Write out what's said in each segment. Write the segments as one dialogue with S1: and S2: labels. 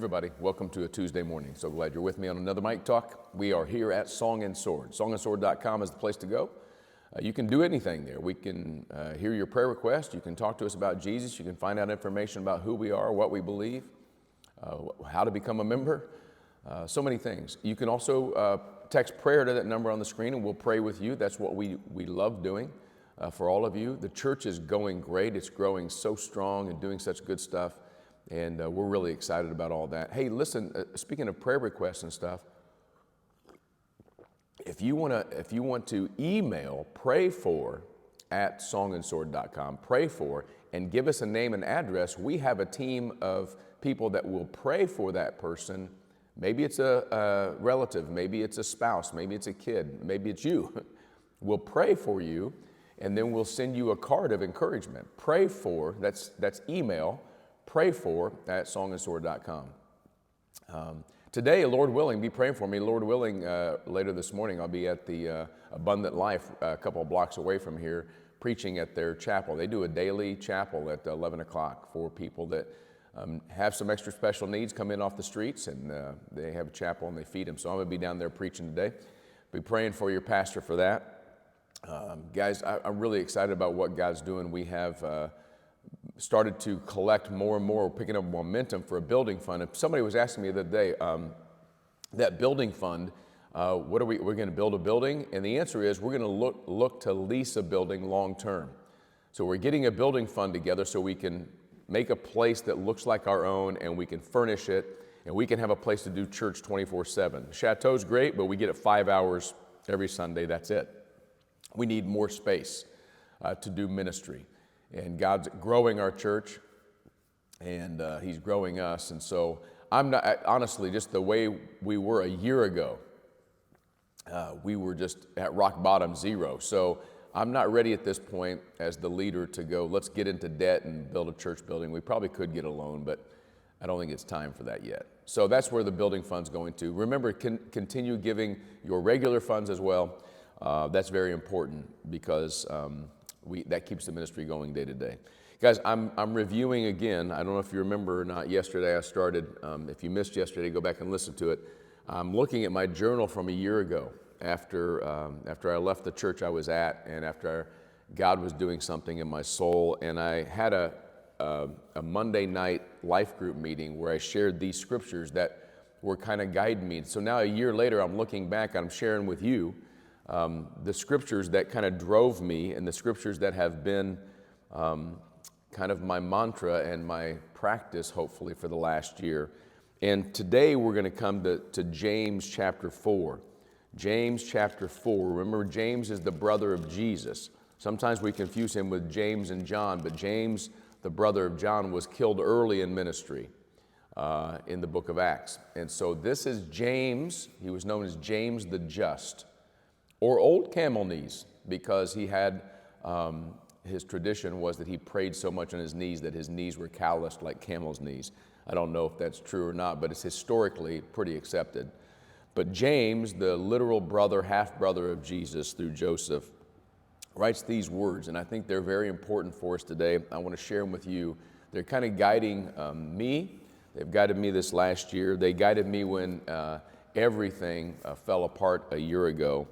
S1: everybody, welcome to a Tuesday morning. So glad you're with me on another Mic Talk. We are here at Song and Sword. Songandsword.com is the place to go. You can do anything there. We can hear your prayer request. You can talk to us about Jesus. You can find out information about who we are, what we believe, how to become a member, so many things. You can also text prayer to that number on the screen and we'll pray with you. That's what we love doing for all of you. The church is going great. It's growing so strong and doing such good stuff. And we're really excited about all that. Hey, listen, speaking of prayer requests and stuff, if you want to email prayfor@songandsword.com, pray for, and give us a name and address, we have a team of people that will pray for that person. Maybe it's a relative, maybe it's a spouse, maybe it's a kid, maybe it's you. We'll pray for you, and then we'll send you a card of encouragement. Pray for, that's email, prayfor@songandsword.com. Today, Lord willing, be praying for me. Lord willing, later this morning, I'll be at the Abundant Life a couple of blocks away from here, preaching at their chapel. They do a daily chapel at 11 o'clock for people that have some extra special needs, come in off the streets, and they have a chapel and they feed them. So I'm going to be down there preaching today. Be praying for your pastor for that. Guys, I'm really excited about what God's doing. We have started to collect more and more, picking up momentum for a building fund. If somebody was asking me the other day, that building fund, what are we're going to build a building? And the answer is we're going to look to lease a building long term. So we're getting a building fund together so we can make a place that looks like our own, and we can furnish it, and we can have a place to do church 24/7. Chateau's great, but we get it 5 hours every Sunday. That's it. We need more space to do ministry. And God's growing our church, and He's growing us. And so I'm not, honestly, just the way we were a year ago, we were just at rock bottom, zero. So I'm not ready at this point as the leader to go, let's get into debt and build a church building. We probably could get a loan, but I don't think it's time for that yet. So that's where the building fund's going to. Remember, continue giving your regular funds as well. That's very important because that keeps the ministry going day to day. Guys, I'm reviewing again. I don't know if you remember or not. Yesterday I started. If you missed yesterday, go back and listen to it. I'm looking at my journal from a year ago after I left the church I was at, and after God was doing something in my soul. And I had a Monday night life group meeting where I shared these scriptures that were kind of guiding me. So now a year later, I'm looking back, I'm sharing with you the scriptures that kind of drove me, and the scriptures that have been kind of my mantra and my practice, hopefully, for the last year. And today we're going to come to James chapter 4. James chapter 4. Remember, James is the brother of Jesus. Sometimes we confuse him with James and John, but James, the brother of John, was killed early in ministry in the book of Acts. And so this is James. He was known as James the Just, or Old Camel Knees, because he had, his tradition was that he prayed so much on his knees that his knees were calloused like camel's knees. I don't know if that's true or not, but it's historically pretty accepted. But James, the literal brother, half-brother of Jesus through Joseph, writes these words, and I think they're very important for us today. I want to share them with you. They're kind of guiding me. They've guided me this last year. They guided me when everything fell apart a year ago.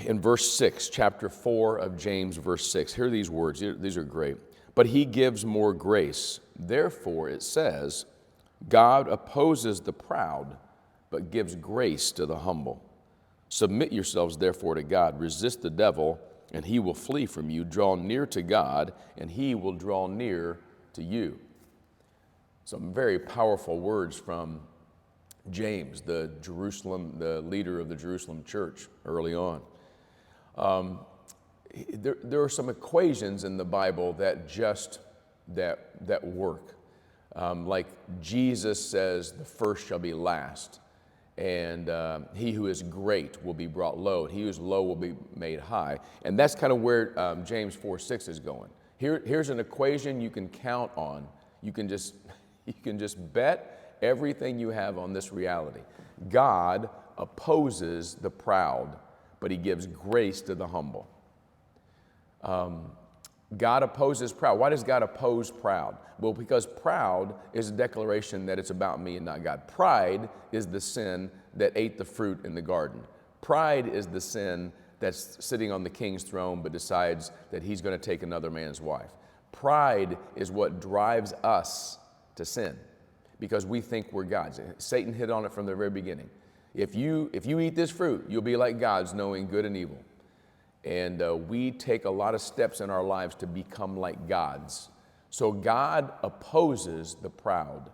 S1: In verse 6, chapter 4 of James, verse 6, hear these words. These are great. But he gives more grace. Therefore, it says, God opposes the proud, but gives grace to the humble. Submit yourselves, therefore, to God. Resist the devil, and he will flee from you. Draw near to God, and he will draw near to you. Some very powerful words from James, the leader of the Jerusalem church early on. There are some equations in the Bible that work. Like Jesus says, the first shall be last, and he who is great will be brought low, and he who is low will be made high. And that's kind of where James 4:6 is going. Here's an equation you can count on. You can just bet everything you have on this reality. God opposes the proud, but he gives grace to the humble. God opposes proud. Why does God oppose proud? Well, because proud is a declaration that it's about me and not God. Pride is the sin that ate the fruit in the garden. Pride is the sin that's sitting on the king's throne but decides that he's going to take another man's wife. Pride is what drives us to sin because we think we're gods. Satan hit on it from the very beginning. If you eat this fruit, you'll be like gods, knowing good and evil. And we take a lot of steps in our lives to become like gods. So God opposes the proud.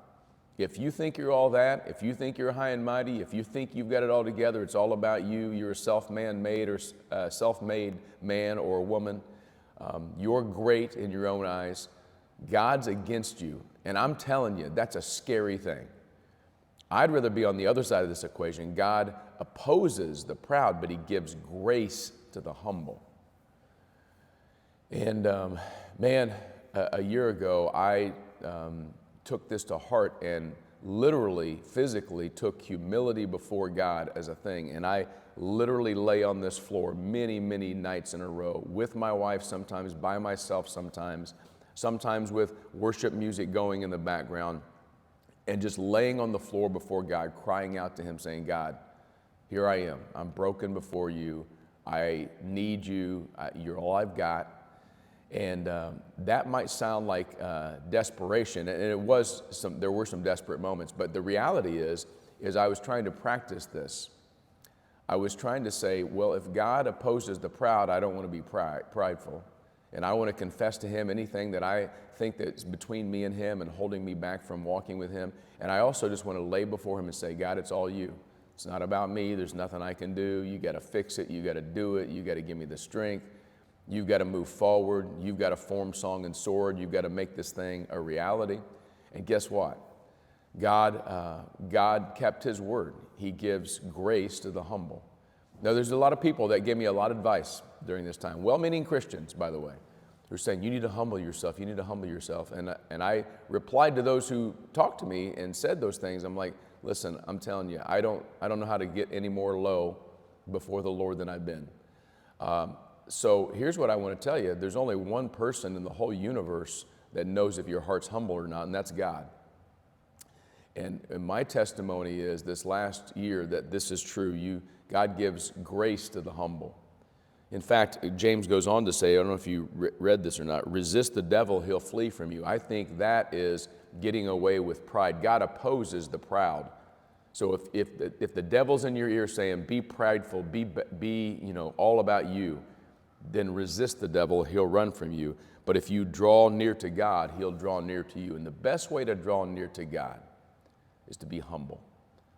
S1: If you think you're all that, if you think you're high and mighty, if you think you've got it all together, it's all about you, you're a self-made man or woman, you're great in your own eyes, God's against you. And I'm telling you, that's a scary thing. I'd rather be on the other side of this equation. God opposes the proud, but he gives grace to the humble. And a year ago, I took this to heart and literally, physically took humility before God as a thing. And I literally lay on this floor many, many nights in a row with my wife, sometimes by myself, sometimes with worship music going in the background, and just laying on the floor before God, crying out to him, saying, God, here I am. I'm broken before you. I need you. You're all I've got. And that might sound like desperation, and there were some desperate moments, but the reality is I was trying to practice this. I was trying to say, well, if God opposes the proud, I don't want to be prideful. And I want to confess to him anything that I think that's between me and him and holding me back from walking with him. And I also just want to lay before him and say, God, it's all you. It's not about me. There's nothing I can do. You got to fix it. You got to do it. You got to give me the strength. You've got to move forward. You've got to form song and sword. You've got to make this thing a reality. And guess what? God kept his word. He gives grace to the humble. Now, there's a lot of people that gave me a lot of advice during this time, well-meaning Christians, by the way, who are saying, you need to humble yourself, you need to humble yourself. And I replied to those who talked to me and said those things. I'm like, listen, I'm telling you, I don't know how to get any more low before the Lord than I've been. So here's what I want to tell you. There's only one person in the whole universe that knows if your heart's humble or not, and that's God. And my testimony is this last year that this is true. God gives grace to the humble. In fact, James goes on to say, I don't know if you read this or not, resist the devil, he'll flee from you. I think that is getting away with pride. God opposes the proud. So if the devil's in your ear saying, be prideful, be all about you, then resist the devil, he'll run from you. But if you draw near to God, he'll draw near to you. And the best way to draw near to God is to be humble.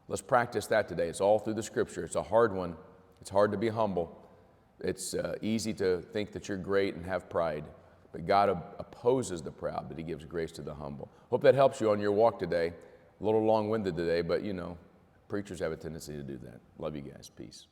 S1: Let's practice that today. It's all through the scripture. It's a hard one. It's hard to be humble. It's easy to think that you're great and have pride. But God opposes the proud, but he gives grace to the humble. Hope that helps you on your walk today. A little long-winded today, but preachers have a tendency to do that. Love you guys. Peace.